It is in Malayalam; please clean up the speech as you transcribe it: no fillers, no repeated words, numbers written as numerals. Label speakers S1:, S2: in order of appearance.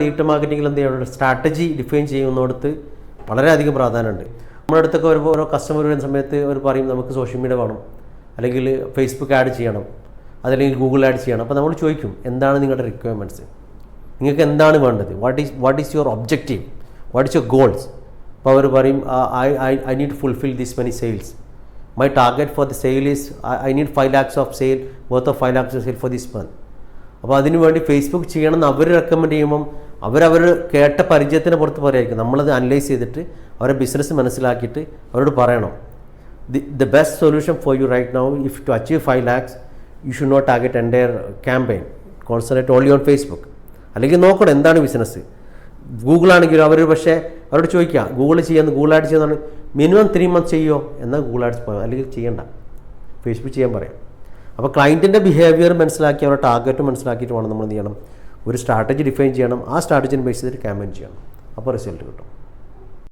S1: ഡിജിറ്റൽ മാർക്കറ്റിംഗിൽ എന്ത് ചെയ്യണം, സ്ട്രാറ്റജി ഡിഫൈൻ ചെയ്യുന്നിടത്ത് വളരെയധികം പ്രാധാന്യമുണ്ട്. നമ്മുടെ അടുത്തൊക്കെ ഓരോ കസ്റ്റമർ വരുന്ന സമയത്ത് അവർ പറയും നമുക്ക് സോഷ്യൽ മീഡിയ വേണം, അല്ലെങ്കിൽ ഫേസ്ബുക്ക് ആഡ് ചെയ്യണം, അതല്ലെങ്കിൽ ഗൂഗിൾ ആഡ് ചെയ്യണം. അപ്പോൾ നമ്മൾ ചോദിക്കും എന്താണ് നിങ്ങളുടെ റിക്വയർമെൻറ്റ്സ്, നിങ്ങൾക്ക് എന്താണ് വേണ്ടത്, what is your objective, what is your goals. അപ്പോൾ അവർ പറയും I need fulfil this many sales, my target for the sale is I need 5 lakhs of sale, worth of 5 lakhs of sale for this month. അപ്പോൾ അതിനുവേണ്ടി ഫേസ്ബുക്ക് ചെയ്യണമെന്ന് അവർ റെക്കമെൻഡ് ചെയ്യുമ്പം അവർ കേട്ട പരിചയത്തിന് പുറത്ത് പറയായിരിക്കും. നമ്മളത് അനലൈസ് ചെയ്തിട്ട് അവരുടെ ബിസിനസ് മനസ്സിലാക്കിയിട്ട് അവരോട് പറയണം the best solution for you right now if to achieve 5 lakhs you should not target entire campaign, concentrate only on Facebook. അല്ലെങ്കിൽ നോക്കണം എന്താണ് ബിസിനസ്. ഗൂഗിളാണെങ്കിലും അവർ പക്ഷേ അവരോട് ചോദിക്കുക ഗൂഗിൾ ചെയ്യാന്ന്, ഗൂഗിൾ ആഡ് ചെയ്യുന്നതാണ് മിനിമം 3 months ചെയ്യുമോ, എന്നാൽ ഗൂഗിൾ ആഡ്സ് പോയോ, അല്ലെങ്കിൽ ചെയ്യണ്ട, ഫേസ്ബുക്ക് ചെയ്യാൻ പറയാം. അപ്പോൾ ക്ലയൻറ്റിൻ്റെ ബിഹേവിയർ മനസ്സിലാക്കി അവരുടെ ടാർഗറ്റ് മനസ്സിലാക്കിയിട്ട് വേണം നമ്മൾ എന്ത് ചെയ്യണം, ഒരു സ്ട്രാറ്റജി ഡിഫൈൻ ചെയ്യണം. ആ സ്ട്രാറ്റജിനെ ബേസ് ചെയ്തിട്ട് ക്യാമ്പയിൻ ചെയ്യണം. അപ്പോൾ റിസൾട്ട് കിട്ടും.